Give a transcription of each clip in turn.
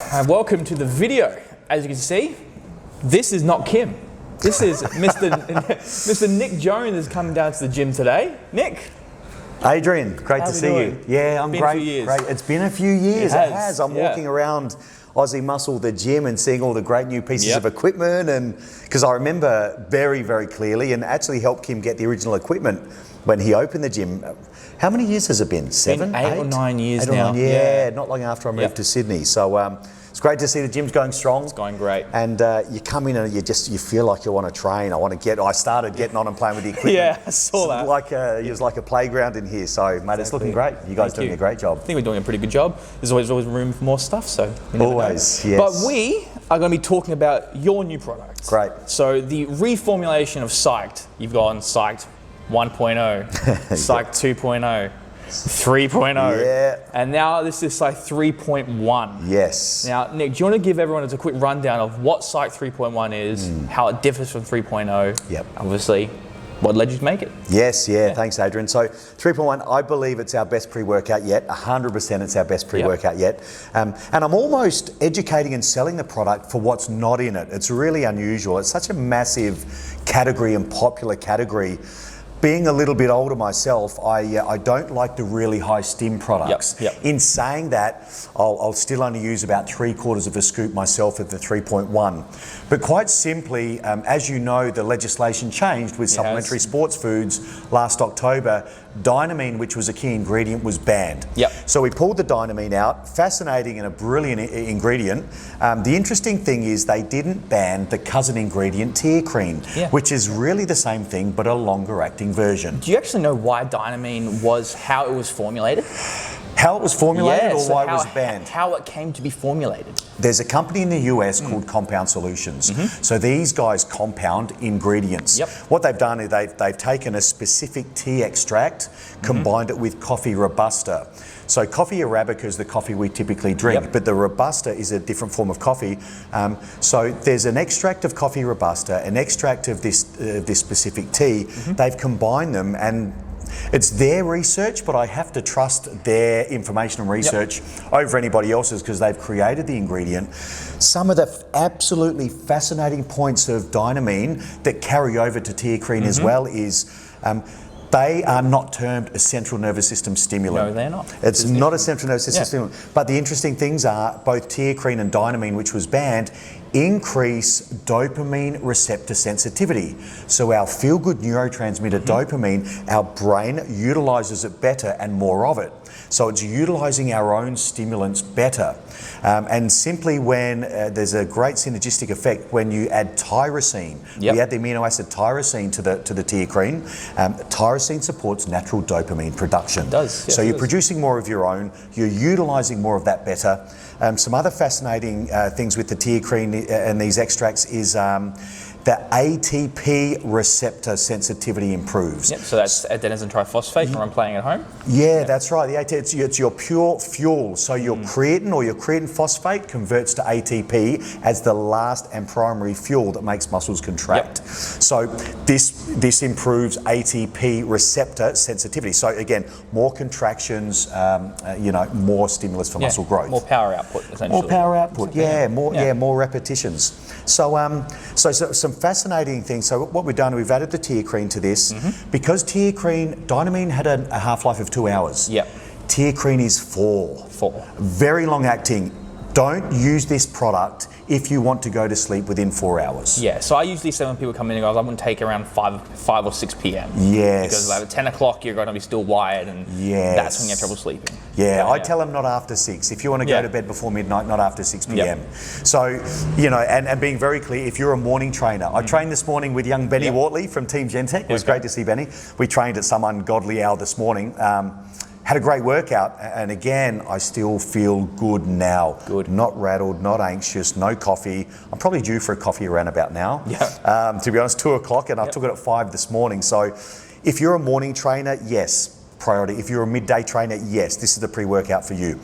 Welcome to the video. As you can see, this is not Kim. This is Mr. Nick Jones is coming down to the gym today. Nick. Adrian, great to see you. Yeah, I'm great. Been a few years. Great. It's been a few years. It has. I'm yeah. walking around Aussie Muscle, the gym, and seeing all the great new pieces of equipment. And because I remember very, very clearly, and actually helped Kim get the original equipment when he opened the gym. How many years has it been? Seven, eight or 9 years now. Yeah, not long after I moved to Sydney. So it's great to see the gym's going strong. It's going great. And you come in and you feel like you want to train. I started getting on and playing with the equipment. Yeah, I saw that. It was like a playground in here. So, mate, it's looking great. You guys doing a great job. I think we're doing a pretty good job. There's always room for more stuff, so you never know. Yes. But we are going to be talking about your new product. Great. So the reformulation of Psyched. You've gone Psyched 1.0, Psyched 2.0. 3.0. Yeah. And now this is Psyched 3.1. Yes. Now, Nick, do you want to give everyone a quick rundown of what Psyched 3.1 is, how it differs from 3.0? Yep. Obviously, what led you to make it? Yes, yeah. Thanks, Adrian. So 3.1, I believe it's our best pre-workout yet. 100% it's our best pre-workout yet. And I'm almost educating and selling the product for what's not in it. It's really unusual. It's such a massive category and popular category. Being a little bit older myself, I don't like the really high stim products. In saying that, I'll still only use about 3/4 of a scoop myself at the 3.1. But quite simply, as you know, the legislation changed with supplementary sports foods last October. Dynamine, which was a key ingredient, was banned. So we pulled the dynamine out. Fascinating and a brilliant ingredient. The interesting thing is they didn't ban the cousin ingredient, TeaCrine, which is really the same thing but a longer acting version. Do you actually know why Dynamine was how it was formulated? How it was formulated or why it was banned? How it came to be formulated. There's a company in the US called Compound Solutions. So these guys compound ingredients. What they've done is they've taken a specific tea extract, combined it with coffee Robusta. So coffee Arabica is the coffee we typically drink, but the Robusta is a different form of coffee. So there's an extract of coffee Robusta, an extract of this specific tea. They've combined them, and it's their research, but I have to trust their information and research over anybody else's because they've created the ingredient. Some of the absolutely fascinating points of Dynamine that carry over to TeaCrine as well is they are not termed a central nervous system stimulant. No, they're not. It's not a central nervous system stimulant. But the interesting things are both TeaCrine and Dynamine, which was banned, increase dopamine receptor sensitivity. So our feel-good neurotransmitter dopamine, our brain utilises it better and more of it. So it's utilising our own stimulants better. And simply when there's a great synergistic effect when you add tyrosine. We add the amino acid tyrosine to the TeaCrine. Tyrosine supports natural dopamine production. It does. Yes, so you're producing more of your own, you're utilising more of that better. Some other fascinating things with the TeaCrine and these extracts is the ATP receptor sensitivity improves. So that's adenosine triphosphate when I'm playing at home? That's right. The ATP, it's your pure fuel. So your creatine or your creatine phosphate converts to ATP as the last and primary fuel that makes muscles contract. So this improves ATP receptor sensitivity. So again, more contractions, more stimulus for muscle growth. More power output, essentially. More power output, more repetitions. So some fascinating things. So what we've done, we've added the TeaCrine to this. Because Dynamine had a half-life of 2 hours. TeaCrine is 4. Very long acting. Don't use this product if you want to go to sleep within 4 hours. So I usually say when people come in and go, I want to take around 5 or 6 p.m. Because like at 10 o'clock you're going to be still wired and that's when you have trouble sleeping. I tell them not after 6. If you want to go to bed before midnight, not after 6 p.m. So, and being very clear, if you're a morning trainer, I trained this morning with young Benny Wortley from Team Gen-Tec. It was great to see Benny. We trained at some ungodly hour this morning. Had a great workout, and again, I still feel good now. Not rattled, not anxious, no coffee. I'm probably due for a coffee around about now. To be honest, 2 o'clock, and I took it at 5 this morning. So if you're a morning trainer, yes, priority. If you're a midday trainer, yes, this is the pre-workout for you.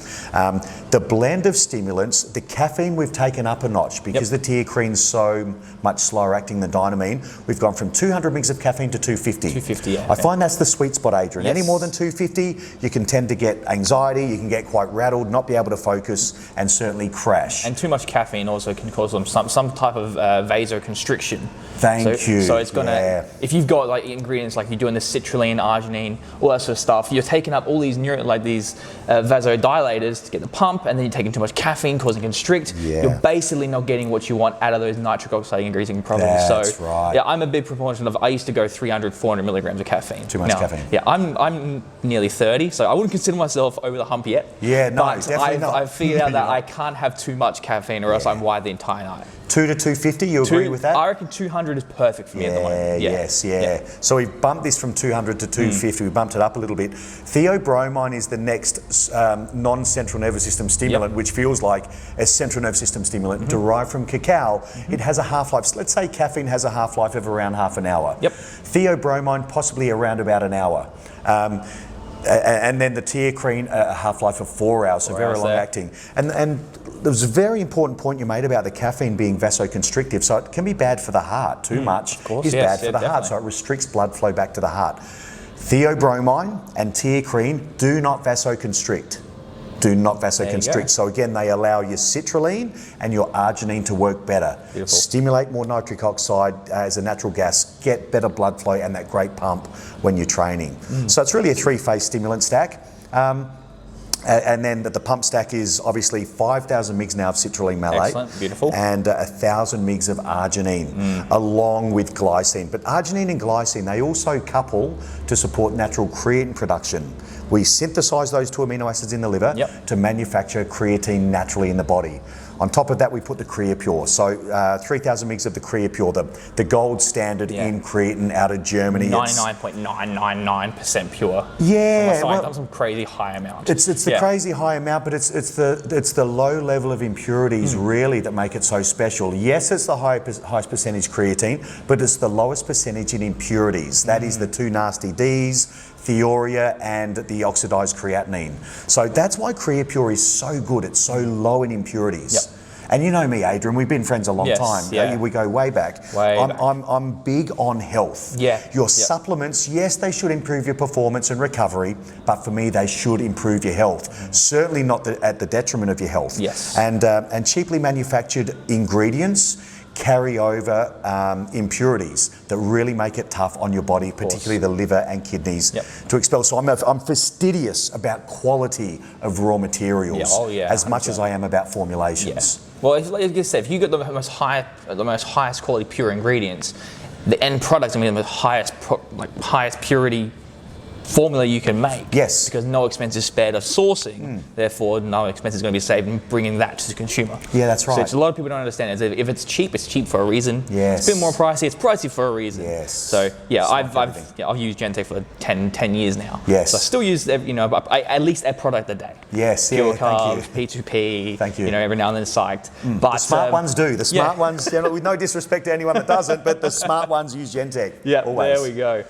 The blend of stimulants, the caffeine we've taken up a notch because the TeaCrine's so much slower acting than Dynamine. We've gone from 200 mg of caffeine to 250. 250, yeah. I find that's the sweet spot, Adrian. Yes. Any more than 250, you can tend to get anxiety, you can get quite rattled, not be able to focus, and certainly crash. And too much caffeine also can cause them some type of vasoconstriction. Thank you. So it's gonna, if you've got like ingredients like you're doing the citrulline, arginine, all that sort of stuff, you're taking up all these vasodilators to get the pump, and then you're taking too much caffeine, causing constrict. You're basically not getting what you want out of those nitric oxide increasing problems. That's right. Yeah, I'm a big proponent of. I used to go 300, 400 milligrams of caffeine. Too much caffeine. Yeah, I'm nearly 30, so I wouldn't consider myself over the hump yet. Yeah, no, but definitely not. I've figured out that I can't have too much caffeine, or else I'm wired the entire night. 2 to 250, you agree with that? I reckon 200 is perfect for me at the moment. Yeah. So we've bumped this from 200 to 250. We bumped it up a little bit. Theobromine is the next non-central nervous system stimulant, which feels like a central nervous system stimulant derived from cacao. It has a half-life. Let's say caffeine has a half-life of around half an hour. Theobromine possibly around about an hour. And then the TeaCrine, a half-life of 4 hours, so very long acting. And there was a very important point you made about the caffeine being vasoconstrictive, so it can be bad for the heart. Too much is bad for the heart, so it restricts blood flow back to the heart. Theobromine and TeaCrine do not vasoconstrict. So again, they allow your citrulline and your arginine to work better. Stimulate more nitric oxide as a natural gas, get better blood flow and that great pump when you're training. So it's really a three-phase stimulant stack. And then the pump stack is obviously 5,000 mgs now of citrulline malate. Excellent, beautiful. And 1,000 mgs of arginine, along with glycine. But arginine and glycine, they also couple to support natural creatine production. We synthesize those two amino acids in the liver to manufacture creatine naturally in the body. On top of that, we put the CreaPure. So 3,000 mgs of the CreaPure, the gold standard in creatine out of Germany. 99.999% pure. Yeah. That's some crazy high amount. It's the crazy high amount, but it's the low level of impurities really that make it so special. Yes, it's the highest percentage creatine, but it's the lowest percentage in impurities. That is the two nasty Ds, thiourea and the oxidized creatinine. So that's why CreaPure is so good. It's so low in impurities. And you know me, Adrian, we've been friends a long time. We go way back. I'm big on health. Your supplements, yes, they should improve your performance and recovery, but for me, they should improve your health. Certainly not at the detriment of your health. And cheaply manufactured ingredients carry over impurities that really make it tough on your body, particularly the liver and kidneys, to expel. So I'm fastidious about quality of raw materials as much as I am about formulations. Well, like I said, if you get the most highest quality pure ingredients, the end product's gonna be the most highest purity formula you can make. Because no expense is spared of sourcing, therefore no expense is going to be saved in bringing that to the consumer. That's right. So it's a lot of people don't understand is if it's cheap for a reason. It's a bit more pricey, it's pricey for a reason. So I've used Gen-Tec for 10 years now. So I still use at least a product a day. Pure carbs, P2P. Thank you. Every now and then Psyched. But the smart ones do. The smart ones, with no disrespect to anyone that doesn't, but the smart ones use Gen-Tec. Always. There we go.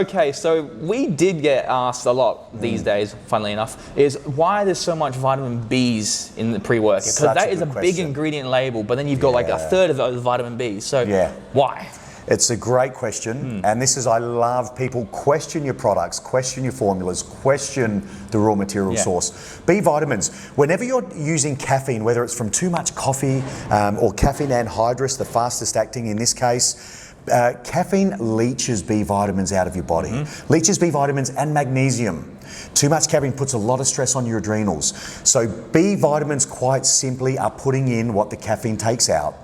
Okay, so we did get asked a lot these days, funnily enough, is why there's so much vitamin Bs in the pre-workout. Because that is a big ingredient label, but then you've got like a third of those vitamin Bs. So why? It's a great question, and this is, I love people question your products, question your formulas, question the raw material source. B vitamins, whenever you're using caffeine, whether it's from too much coffee or caffeine anhydrous, the fastest acting in this case, caffeine leaches B vitamins out of your body. Leaches B vitamins and magnesium. Too much caffeine puts a lot of stress on your adrenals. So B vitamins quite simply are putting in what the caffeine takes out.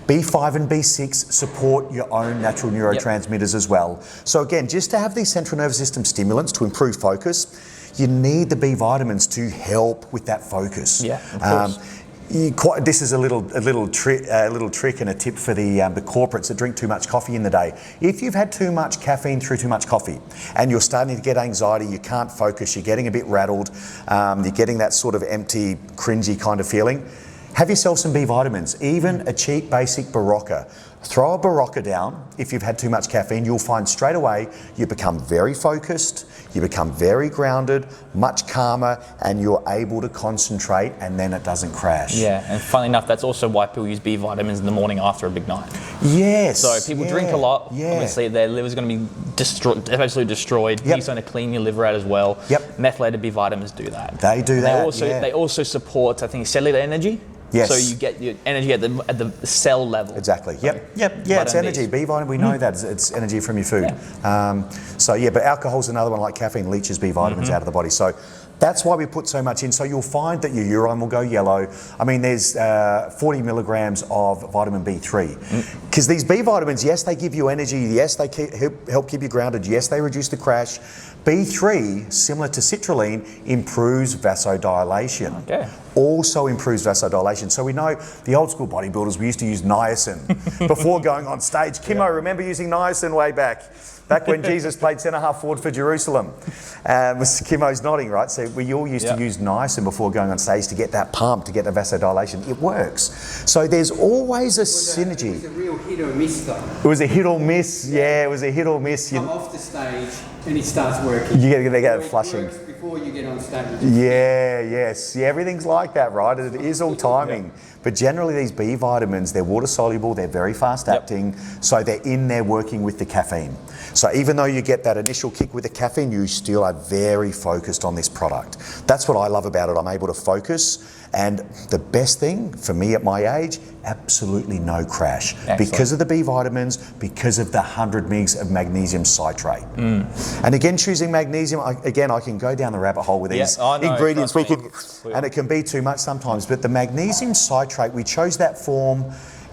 B5 and B6 support your own natural neurotransmitters as well. So again, just to have these central nervous system stimulants to improve focus, you need the B vitamins to help with that focus. Of course. This is a little trick and a tip for the corporates that drink too much coffee in the day. If you've had too much caffeine through too much coffee and you're starting to get anxiety, you can't focus, you're getting a bit rattled, you're getting that sort of empty, cringy kind of feeling, Have yourself some B vitamins, even a cheap basic Barocca. Throw a Barocca down. If you've had too much caffeine, you'll find straight away you become very focused, you become very grounded, much calmer, and you're able to concentrate, and then it doesn't crash. Yeah, and funnily enough, that's also why people use B vitamins in the morning after a big night. Yes. So people drink a lot, obviously their liver's going to be absolutely destroyed. Beef's going to clean your liver out as well. Methylated B vitamins do that. They do that, They also support, I think, cellular energy. Yes. So you get your energy at the cell level. Exactly. Yeah, it's energy. B vitamin, we know that. It's energy from your food. But alcohol's another one, like caffeine leaches B vitamins out of the body. So that's why we put so much in. So you'll find that your urine will go yellow. I mean, there's 40 milligrams of vitamin B3. Because these B vitamins, yes, they give you energy. Yes, they help keep you grounded. Yes, they reduce the crash. B3, similar to citrulline, improves vasodilation. Okay. Also improves vasodilation. So we know the old school bodybuilders, we used to use niacin before going on stage. Kimmo, remember using niacin way back when Jesus played centre half forward for Jerusalem. Kimmo's nodding, right? So we all used to use niacin before going on stage to get that pump, to get the vasodilation. It works. So there's always a synergy. It was a real hit or miss though. It was a hit or miss, it was a hit or miss. Come off the stage and it starts working. They get flushing. It works before you get on stage. Everything's like that, right? It is all timing. But generally these B vitamins, they're water soluble, they're very fast acting, so they're in there working with the caffeine. So even though you get that initial kick with the caffeine, you still are very focused on this product. That's what I love about it. I'm able to focus. And the best thing for me at my age, absolutely no crash. Excellent. Because of the B vitamins, because of the 100 mgs of magnesium citrate. And again, choosing magnesium, I can go down the rabbit hole with these ingredients. And it can be too much sometimes. But the magnesium citrate, we chose that form.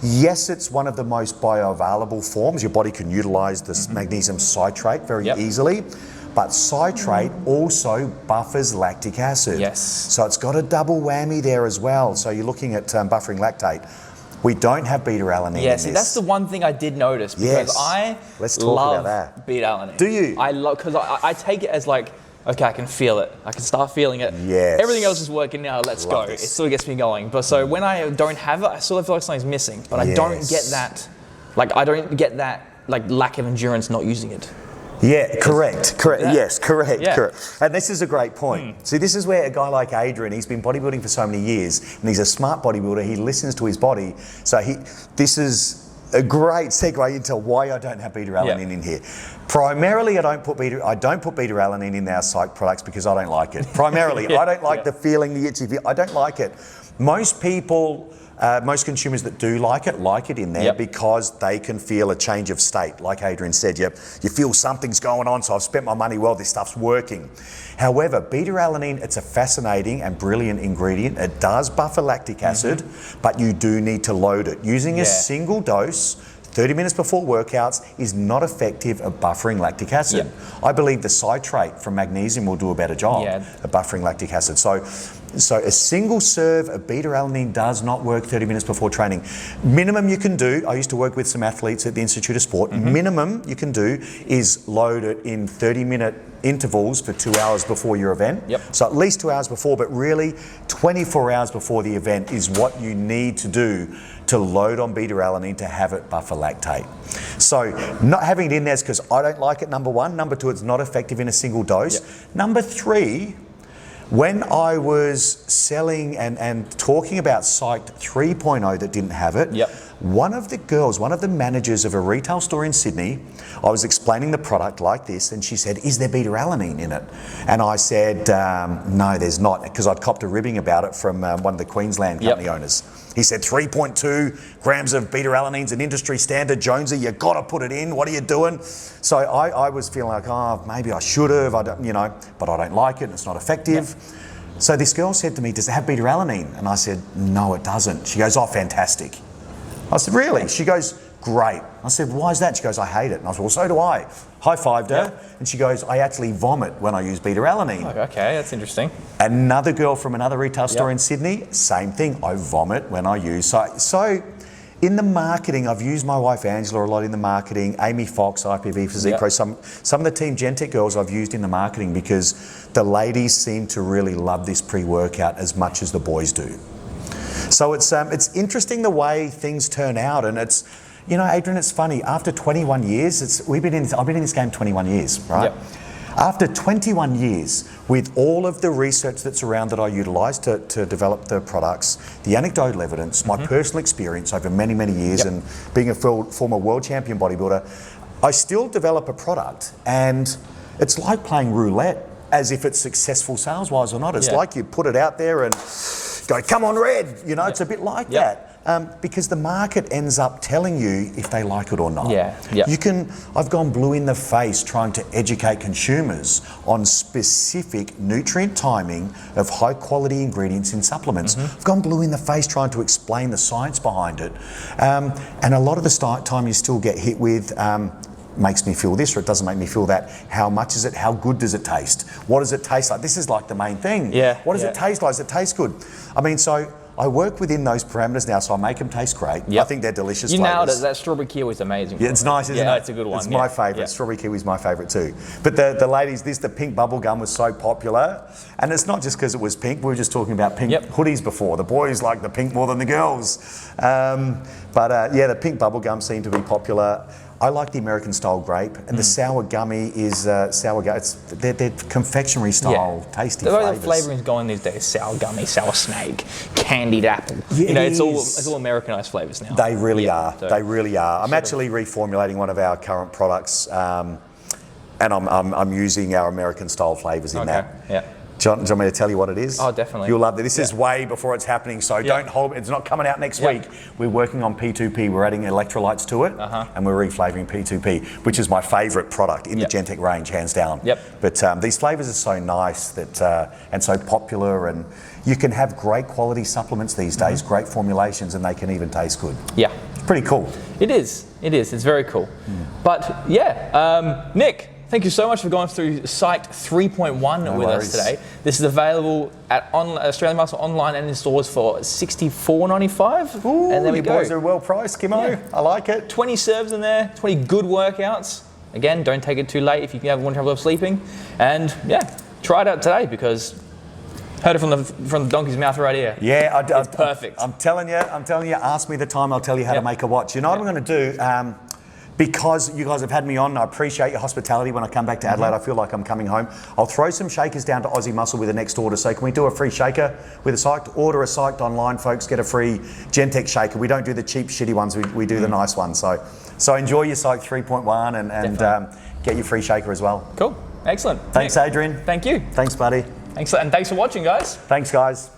Yes, it's one of the most bioavailable forms. Your body can utilize this magnesium citrate very easily. But citrate also buffers lactic acid. Yes. So it's got a double whammy there as well. So you're looking at buffering lactate. We don't have beta alanine in this. That's the one thing I did notice, because I love beta alanine. Do you? I love, because I take it as like, okay, I can feel it. I can start feeling it. Yes. Everything else is working now. Let's go. It still gets me going. But so when I don't have it, I sort of feel like something's missing. But I don't get that. I don't get that lack of endurance not using it. Yeah, correct. Yes, correct. And this is a great point. See, this is where a guy like Adrian, he's been bodybuilding for so many years, and he's a smart bodybuilder. He listens to his body. So this is a great segue into why I don't have beta alanine in here. Primarily, I don't put beta alanine in our Psyched products because I don't like it. Primarily, I don't like the feeling, the itchy feel. I don't like it. Most people. Most consumers that do like it in there because they can feel a change of state. Like Adrian said, you feel something's going on, so I've spent my money well, this stuff's working. However, beta alanine, it's a fascinating and brilliant ingredient. It does buffer lactic acid, but you do need to load it. Using a single dose 30 minutes before workouts is not effective at buffering lactic acid. I believe the citrate from magnesium will do a better job at buffering lactic acid. So a single serve of beta alanine does not work 30 minutes before training. Minimum you can do, I used to work with some athletes at the Institute of Sport, minimum you can do is load it in 30-minute intervals for 2 hours before your event. So at least 2 hours before, but really 24 hours before the event is what you need to do to load on beta alanine to have it buffer lactate. So not having it in there is because I don't like it, number one. Number two, it's not effective in a single dose. Number three, when I was selling and talking about Psyched 3.0 that didn't have it, one of the managers of a retail store in Sydney, I was explaining the product like this, and she said, is there beta alanine in it? And I said, no, there's not, because I'd copped a ribbing about it from one of the Queensland company owners. He said 3.2 grams of beta alanine's an industry standard. Jonesy, you got to put it in. What are you doing? So I was feeling like, oh, maybe I should have, but I don't like it and it's not effective. So this girl said to me, does it have beta alanine? And I said, no, it doesn't. She goes, oh, fantastic. I said, really? She goes, great. I said, why is that? She goes, I hate it. And I said, well, so do I. High-fived her. And she goes, I actually vomit when I use beta alanine. Oh, okay, that's interesting. Another girl from another retail store in Sydney, same thing. I vomit when I use. So in the marketing, I've used my wife Angela a lot in the marketing, Amy Fox, IPV Physique Pro, some of the Team Gen-Tec girls I've used in the marketing because the ladies seem to really love this pre-workout as much as the boys do. So it's interesting the way things turn out, and it's, you know, Adrian, it's funny. After 21 years, I've been in this game 21 years, right? Yep. After 21 years, with all of the research that's around that I utilise to develop the products, the anecdotal evidence, my personal experience over many, many years, and being a former world champion bodybuilder, I still develop a product, and it's like playing roulette, as if it's successful sales-wise or not. It's like you put it out there and go, come on, Red. You know, it's a bit like that. Because the market ends up telling you if they like it or not. I've gone blue in the face trying to educate consumers on specific nutrient timing of high quality ingredients in supplements. I've gone blue in the face trying to explain the science behind it. And a lot of the time you still get hit with, makes me feel this or it doesn't make me feel that. How much is it? How good does it taste? What does it taste like? This is like the main thing. What does it taste like? Does it taste good? I mean, so I work within those parameters now, so I make them taste great. I think they're delicious You flavours. nailed it. That strawberry kiwi is amazing. Yeah, it's nice, isn't it? Yeah, it's a good one. It's my favourite. Strawberry kiwi is my favourite too. But the ladies, the pink bubble gum was so popular, and it's not just because it was pink. We were just talking about pink hoodies before. The boys like the pink more than the girls. The pink bubble gum seemed to be popular. I like the American style grape, and the sour gummy is sour. They're confectionery style, tasty flavours. The way the flavouring's going these days: sour gummy, sour snake, candied apple. You know, it's all Americanized flavours now. They really are. So they really are. I'm actually reformulating one of our current products, and I'm using our American style flavours in that. Do you want me to tell you what it is? Oh, definitely. You'll love it. This is way before it's happening, so don't hold. It's not coming out next week. We're working on P2P. We're adding electrolytes to it, and we're reflavouring P2P, which is my favourite product in the Gen-Tec range, hands down. But these flavours are so nice that and so popular, and you can have great quality supplements these days, great formulations, and they can even taste good. It's pretty cool. It is. It is. It's very cool. But Nick, thank you so much for going through Psyched 3.1 with us today. This is available at Australian Muscle online and in stores for $64.95. Ooh, and there we go. Boys are well priced, Kimmo. I like it. 20 serves in there, 20 good workouts. Again, don't take it too late if you have one trouble sleeping. And try it out today because heard it from the donkey's mouth right here. It's perfect. I'm telling you. Ask me the time. I'll tell you how to make a watch. You know what I'm going to do? Because you guys have had me on, I appreciate your hospitality when I come back to Adelaide. I feel like I'm coming home. I'll throw some shakers down to Aussie Muscle with the next order. So can we do a free shaker with a Psyched? Order a Psyched online, folks. Get a free Gen-Tec shaker. We don't do the cheap, shitty ones. We do the nice ones. So enjoy your Psyched 3.1 and get your free shaker as well. Cool. Excellent. Thanks, Adrian. Thank you. Thanks, buddy. Thanks, and thanks for watching, guys. Thanks, guys.